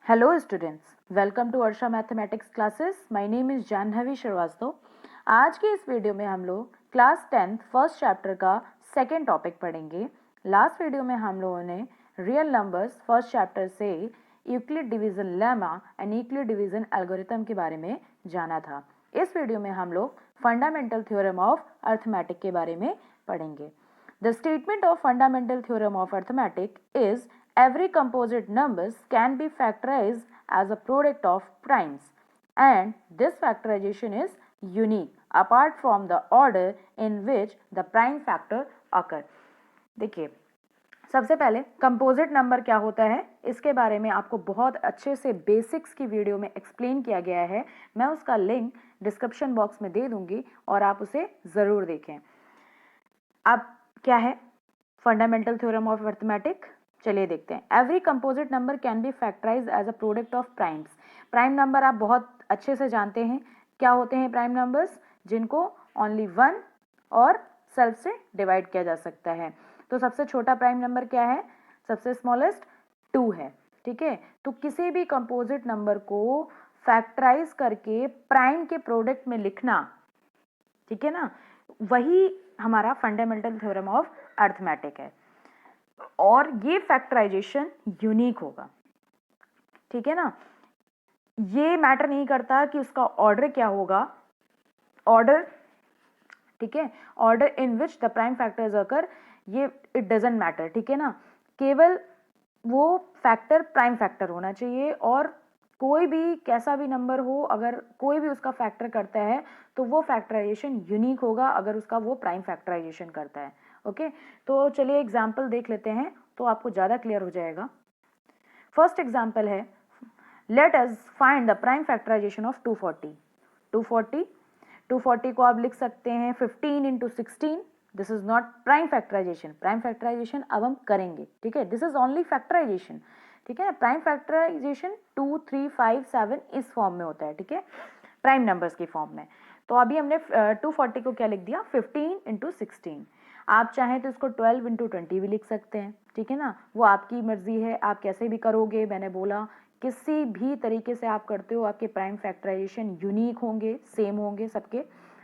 Hello students, welcome to Arsha mathematics classes. My name is Janvi Srivastava. आज के इस वीडियो में हम लोग क्लास 10th फर्स्ट चैप्टर का सेकेंड टॉपिक पढ़ेंगे। लास्ट वीडियो में हम लोगों ने रियल नंबर्स फर्स्ट चैप्टर से Euclid division lemma and Euclid division algorithm के बारे में जाना था। इस वीडियो में हम लोग फंडामेंटल थ्योरम ऑफ अर्थमेटिक के बारे में पढ़ेंगे। The statement of fundamental theorem of arithmetic is every composite numbers can be factorized as a product of primes, and this factorization is unique apart from the order in which the prime factor occur. देखिए, सबसे पहले composite number क्या होता है इसके बारे में आपको बहुत अच्छे से बेसिक्स की वीडियो में एक्सप्लेन किया गया है। मैं उसका लिंक डिस्क्रिप्शन बॉक्स में दे दूंगी और आप उसे ज़रूर देखें। अब क्या है फंडामेंटल थ्योरम ऑफ अर्थमेटिक, चलिए देखते हैं। Every composite number can be factorise as a product of primes. Prime number आप बहुत अच्छे से जानते हैं। क्या होते हैं प्राइम नंबर्स? जिनको ओनली वन और सेल्फ से डिवाइड किया जा सकता है। तो सबसे छोटा प्राइम नंबर क्या है? सबसे स्मॉलेस्ट 2 है। ठीक है, तो किसी भी कंपोजिट नंबर को फैक्टराइज करके प्राइम के प्रोडक्ट में लिखना, ठीक है ना, वही हमारा फंडामेंटल थ्योरम ऑफ अर्थमेटिक है। और ये फैक्टराइजेशन यूनिक होगा। ठीक है ना, ये मैटर नहीं करता कि उसका ऑर्डर क्या होगा। ऑर्डर, ठीक है, order in which the prime factors occur, ये इट डजंट मैटर। ठीक है ना, केवल वो फैक्टर प्राइम फैक्टर होना चाहिए। और कोई भी कैसा भी नंबर हो, अगर कोई भी उसका फैक्टर करता है तो वो फैक्टराइजेशन यूनिक होगा अगर उसका वो प्राइम फैक्टराइजेशन करता है। ओके, तो चलिए एग्जाम्पल देख लेते हैं तो आपको ज़्यादा क्लियर हो जाएगा। फर्स्ट एग्जाम्पल है, let us find the prime factorisation of 240। 240 को आप लिख सकते हैं 15 into 16। This is not prime factorisation. Prime factorisation अब हम करेंगे। ठीक है, दिस इज ओनली फैक्टराइजेशन। ठीक है, प्राइम फैक्टराइजेशन 2, 3, 5, 7 इस फॉर्म में होता है। ठीक है, प्राइम नंबर्स की फॉर्म में। तो अभी हमने 240 को क्या लिख दिया? 15 इंटू 16। आप चाहें तो इसको 12 इंटू 20 भी लिख सकते हैं। ठीक है ना, वो आपकी मर्जी है, आप कैसे भी करोगे। मैंने बोला किसी भी तरीके से आप करते हो आपके प्राइम फैक्टराइजेशन यूनिक होंगे, सेम होंगे सबके।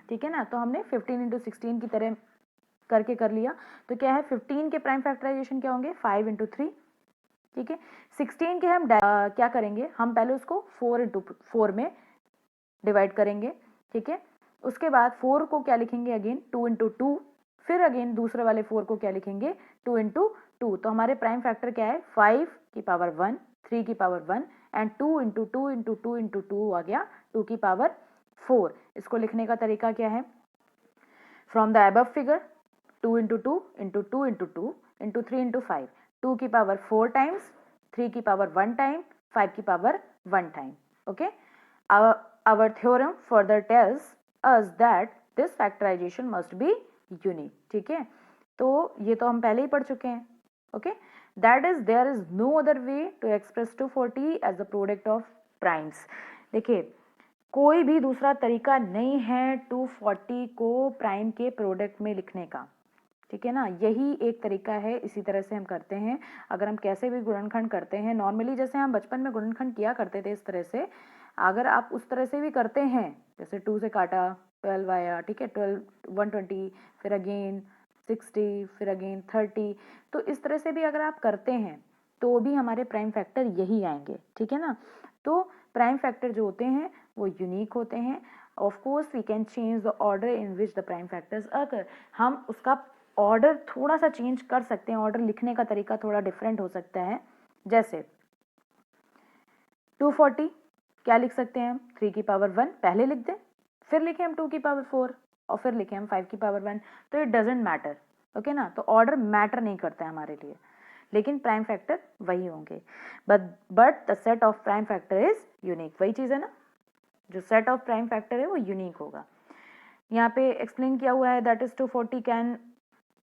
ठीक है ना, तो हमने 15 इंटू 16 की तरह करके कर लिया। तो क्या है, 15 के प्राइम फैक्टराइजेशन क्या होंगे? 5 इंटू 3। ठीक है, 16 के हम क्या करेंगे, हम पहले उसको 4 इंटू 4 में डिवाइड करेंगे। ठीक है, उसके बाद 4 को क्या लिखेंगे? Again 2 into 2। फिर अगेन दूसरे वाले 4 को क्या लिखेंगे? 2 इंटू 2। तो हमारे प्राइम फैक्टर क्या है? 5 की पावर 1, 3 की power 1 and 2 into 2 into 2 into 2 आ गया 2 की पावर 4। इसको लिखने का तरीका क्या है? From the above figure 2 into 2 into 2 into 2 into 3 into 5, 2 की पावर 4 टाइम्स, 3 की पावर 1 टाइम, 5 की power 1 time. Okay, our theorem further tells us that this factorization must be unique. ठीक है, तो ये तो हम पहले ही पढ़ चुके हैं। Okay, that is there is no other way to express 240 as the product of primes. देखिए, कोई भी दूसरा तरीका नहीं है 240 को प्राइम के प्रोडक्ट में लिखने का। ठीक है ना, यही एक तरीका है। इसी तरह से हम करते हैं। अगर हम कैसे भी गुणनखंड करते हैं, नॉर्मली जैसे हम बचपन में गुणनखंड किया करते थे इस तरह से, अगर आप उस तरह से भी करते हैं, जैसे 2 से काटा 12 आया, ठीक है, 12 120, फिर अगेन 60, फिर अगेन 30, तो इस तरह से भी अगर आप करते हैं तो भी हमारे प्राइम फैक्टर यही आएंगे। ठीक है ना, तो प्राइम फैक्टर जो होते हैं वो यूनिक होते हैं। Of course we can change the order in which the prime factors occur. हम उसका ऑर्डर थोड़ा सा चेंज कर सकते हैं, ऑर्डर लिखने का तरीका थोड़ा डिफरेंट हो सकता है। जैसे 240 क्या लिख सकते हैं हम? 3 की पावर 1 पहले लिख दें, फिर लिखें हम 2 की पावर 4 और फिर लिखें हम 5 की पावर 1। तो इट डजेंट मैटर। ओके ना, तो ऑर्डर मैटर नहीं करता है हमारे लिए, लेकिन प्राइम फैक्टर वही होंगे। But the set of prime factor is unique. वही चीज़ है ना, जो सेट ऑफ प्राइम फैक्टर है वो यूनिक होगा। यहाँ पे एक्सप्लेन किया हुआ है that is 240 can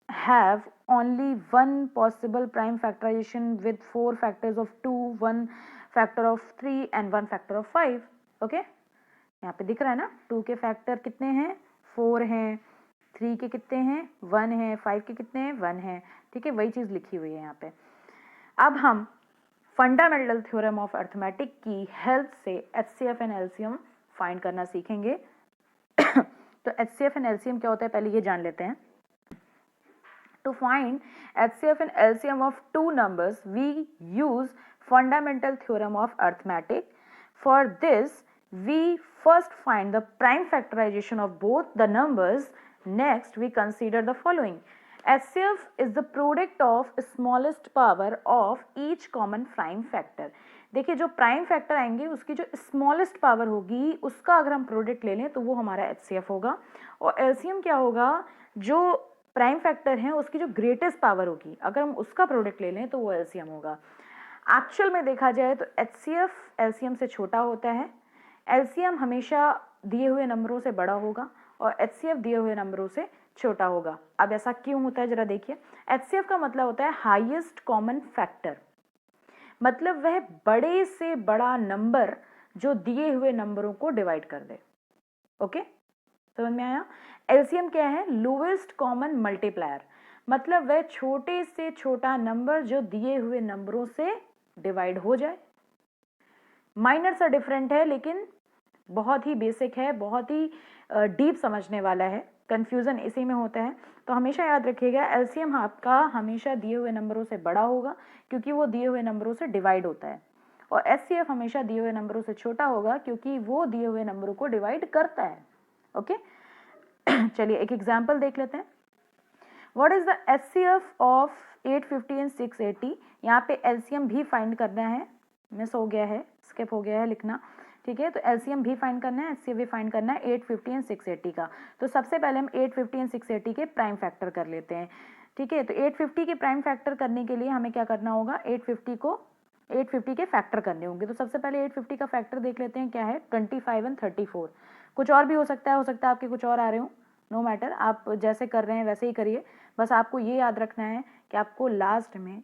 have only one possible prime factorization with 4 factors of 2, 1 factor of 3 and 1 factor of 5. Okay, यहाँ पे दिख रहा है ना, 2 के फैक्टर कितने हैं? 4 हैं, 3 के कितने हैं? 1 है, 5 के कितने हैं? 1 है। ठीक है, वही चीज़ लिखी हुई है यहाँ पे। अब हम फंडामेंटल थ्योरम ऑफ अर्थमेटिक की हेल्प से HCF एंड LCM फाइंड करना सीखेंगे। तो HCF एंड LCM क्या होता है पहले ये जान लेते हैं। To find HCF and LCM of two numbers, we use fundamental theorem of arithmetic. For this, we first find the prime factorization of both the numbers. Next, we consider the following. HCF is the product of smallest power of each common prime factor. देखिए जो prime factor आएंगे उसकी जो smallest power होगी उसका अगर हम product ले लें तो वो हमारा HCF होगा, और LCM क्या होगा, जो प्राइम फैक्टर है उसकी जो ग्रेटेस्ट पावर होगी अगर हम उसका प्रोडक्ट ले लें तो वो LCM होगा। एक्चुअल में देखा जाए तो HCF LCM से छोटा होता है, LCM हमेशा दिए हुए नंबरों से बड़ा होगा और HCF दिए हुए नंबरों से छोटा होगा। अब ऐसा क्यों होता है जरा देखिए। HCF का मतलब होता है हाईएस्ट कॉमन फैक्टर, मतलब वह बड़े से बड़ा नंबर जो दिए हुए नंबरों को डिवाइड कर दे। ओके, समझ में आया। LCM क्या है, लोएस्ट कॉमन मल्टीप्लायर, मतलब वह छोटे से छोटा नंबर जो दिए हुए नंबरों से डिवाइड हो जाए। माइनर सा डिफरेंट है लेकिन बहुत ही बेसिक है, बहुत ही डीप समझने वाला है, कंफ्यूजन इसी में होता है। तो हमेशा याद रखिएगा LCM आपका हमेशा दिए हुए नंबरों से बड़ा होगा क्योंकि वो दिए हुए नंबरों से डिवाइड होता है, और HCF हमेशा दिए हुए नंबरों से छोटा होगा क्योंकि वो दिए हुए नंबरों को डिवाइड करता है। ओके, चलिए एक एग्जाम्पल देख लेते हैं। What is the HCF of 850 and 680। यहाँ पे LCM भी फाइंड करना है, मिस हो गया है, स्किप हो गया है लिखना, ठीक है। तो LCM भी फाइंड करना है, HCF भी फाइंड करना है 850 एंड 680 का। तो सबसे पहले हम 850 एंड 680 के प्राइम फैक्टर कर लेते हैं, ठीक है। तो 850 के प्राइम फैक्टर करने के लिए हमें क्या करना होगा, 850 के फैक्टर करने होंगे। तो सबसे पहले 850 का फैक्टर देख लेते हैं क्या है, 25 एंड 34। कुछ और भी हो सकता है आपके कुछ और आ रहे हो, नो मैटर, आप जैसे कर रहे हैं वैसे ही करिए। बस आपको ये याद रखना है कि आपको लास्ट में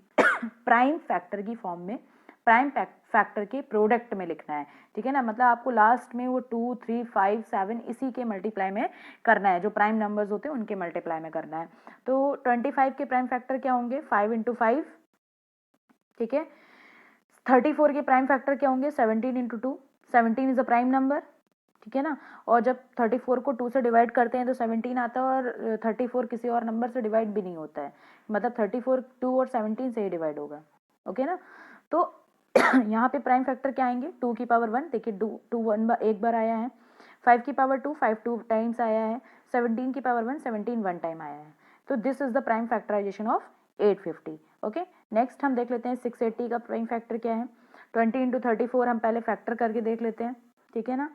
प्राइम फैक्टर की फॉर्म में, प्राइम फैक्टर के प्रोडक्ट में लिखना है, ठीक है ना। मतलब आपको लास्ट में वो 2, 3, 5, 7 इसी के मल्टीप्लाई में करना है, जो प्राइम नंबर्स होते हैं उनके मल्टीप्लाई में करना है। तो 25 के प्राइम फैक्टर क्या होंगे, 5 × 5, ठीक है। 34 के प्राइम फैक्टर क्या होंगे, 17 × 2, 17 इज अ प्राइम नंबर, ठीक है ना। और जब 34 को 2 से डिवाइड करते हैं तो 17 आता है, और 34 किसी और नंबर से डिवाइड भी नहीं होता है, मतलब 34 2 और 17 से ही डिवाइड होगा। ओके ना। तो यहाँ पे प्राइम फैक्टर क्या आएंगे, 2 की पावर 1, देखिए 2 एक बार आया है, 5 की पावर 2, 5 2 टाइम्स आया है, 17 की पावर 1, 17 1 टाइम आया है। तो this is the prime factorisation of 850। Okay, next हम देख लेते हैं 680 का प्राइम फैक्टर क्या है। 20 × 34 हम पहले फैक्टर करके देख लेते हैं, ठीक है ना।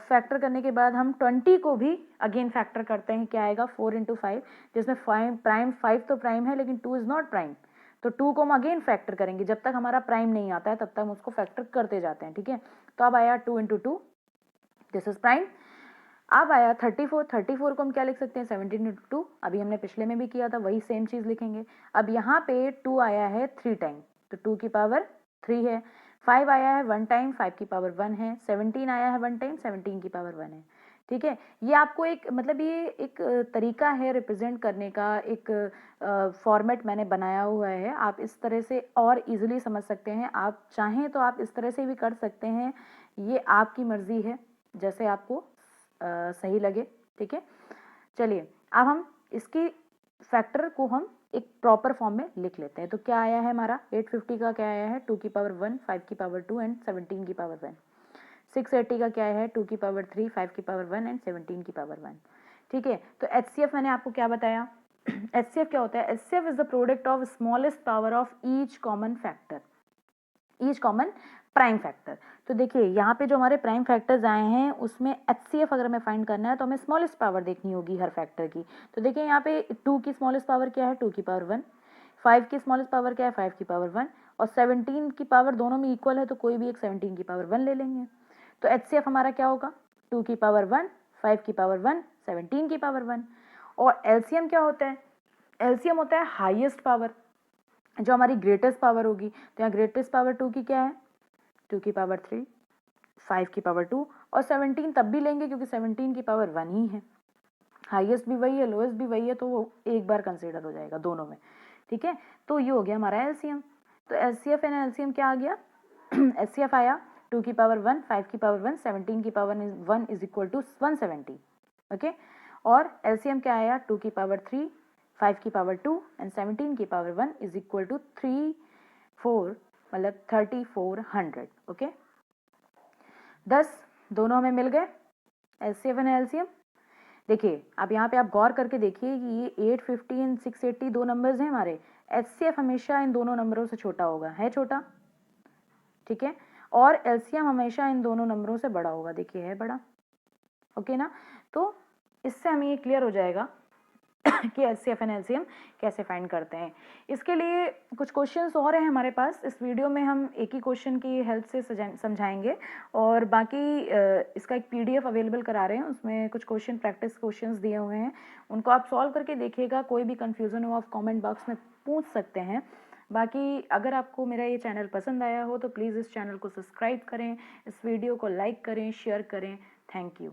फैक्टर करने के बाद हम 20 को भी अगेन फैक्टर करते हैं, क्या आएगा, 4 × 5, जिसमें प्राइम 5 तो प्राइम है लेकिन 2 इज नॉट प्राइम, तो 2 को हम अगेन फैक्टर करेंगे, जब तक हमारा प्राइम नहीं आता है तब तक हम उसको फैक्टर करते जाते हैं, ठीक है। तो अब आया 2 × 2, दिस इज प्राइम। अब आया 34 को हम क्या लिख सकते हैं, 17 × 2, अभी हमने पिछले में भी किया था, वही सेम चीज लिखेंगे। अब यहाँ पे 2 आया है 3 टाइम, तो 2 की पावर 3 है। 5 आया है 1 टाइम, 5 की पावर 1 है। 17 आया है 1 टाइम, 17 की पावर 1 है, ठीक है। ये आपको एक मतलब ये एक तरीका है रिप्रेजेंट करने का, एक फॉर्मेट मैंने बनाया हुआ है, आप इस तरह से और इजीली समझ सकते हैं। आप चाहें तो आप इस तरह से भी कर सकते हैं, ये आपकी मर्जी है, जैसे आपको सही लगे, ठीक है। चलिए अब हम इसकी फैक्टर को हम एक प्रॉपर फॉर्म में लिख लेते हैं। तो क्या आया है हमारा, 850 का क्या आया है, 2 की पावर 1, 5 की पावर 2 एंड 17 की पावर 1। 680 का क्या है, 2 की पावर 3, 5 की पावर 1 एंड 17 की पावर 1, ठीक है। तो HCF मैंने आपको क्या बताया, HCF क्या होता है, HCF is the product of smallest power of each common factor, each common prime factor. तो देखिए यहाँ पे जो हमारे प्राइम फैक्टर्स आए हैं उसमें HCF अगर हमें फाइंड करना है तो हमें स्मॉलेस्ट पावर देखनी होगी हर फैक्टर की। तो देखिए यहाँ पे 2 की स्मॉलेस्ट पावर क्या है, 2 की पावर 1, 5 की स्मॉलेस्ट पावर क्या है, 5 की पावर 1, और 17 की पावर दोनों में इक्वल है तो कोई भी एक 17 की पावर 1 ले लेंगे। तो HCF हमारा क्या होगा, 2 की पावर 1, 5 की पावर 1, 17 की पावर 1। और LCM क्या होता है, LCM होता है हाईएस्ट पावर, जो हमारी ग्रेटेस्ट पावर होगी। तो यहाँ ग्रेटेस्ट पावर 2 की क्या है, 2 की पावर 3, 5 की पावर 2, और 17 तब भी लेंगे क्योंकि 17 की पावर 1 ही है, हाईएस्ट भी वही है लोएस्ट भी वही है, तो वो एक बार कंसीडर हो जाएगा दोनों में, ठीक है। तो ये हो गया हमारा LCM। तो HCF एंड LCM क्या आ गया? HCF आया 2 की पावर 1, 5 की पावर 1, 17 की power 1 is equal to 170, okay. और LCM क्या आया? 2 की पावर 3, 5 की पावर 2 एंड 17 की पावर 1 इज इक्वल टू 4 मतलब 3400, ओके। 10 दोनों हमें मिल गए, LCF एंड LCM। देखिए अब यहाँ पे आप गौर करके देखिए कि ये 850 एंड 680 दो नंबर्स हैं हमारे। HCF हमेशा इन दोनों नंबरों से छोटा होगा, है छोटा, ठीक है। और LCM हमेशा इन दोनों नंबरों से बड़ा होगा, देखिए है बड़ा, ओके ना। तो इससे हमें ये क्लियर हो जाएगा कि HCF एंड LCM कैसे फाइंड करते हैं। इसके लिए कुछ क्वेश्चंस और हैं हमारे पास, इस वीडियो में हम एक ही क्वेश्चन की हेल्प से समझाएंगे और बाकी इसका एक PDF अवेलेबल करा रहे हैं, उसमें कुछ क्वेश्चन प्रैक्टिस क्वेश्चंस दिए हुए हैं, उनको आप सॉल्व करके देखिएगा। कोई भी कन्फ्यूज़न हो आप कॉमेंट बॉक्स में पूछ सकते हैं। बाकी अगर आपको मेरा ये चैनल पसंद आया हो तो प्लीज़ इस चैनल को सब्सक्राइब करें, इस वीडियो को लाइक करें, शेयर करें। Thank you.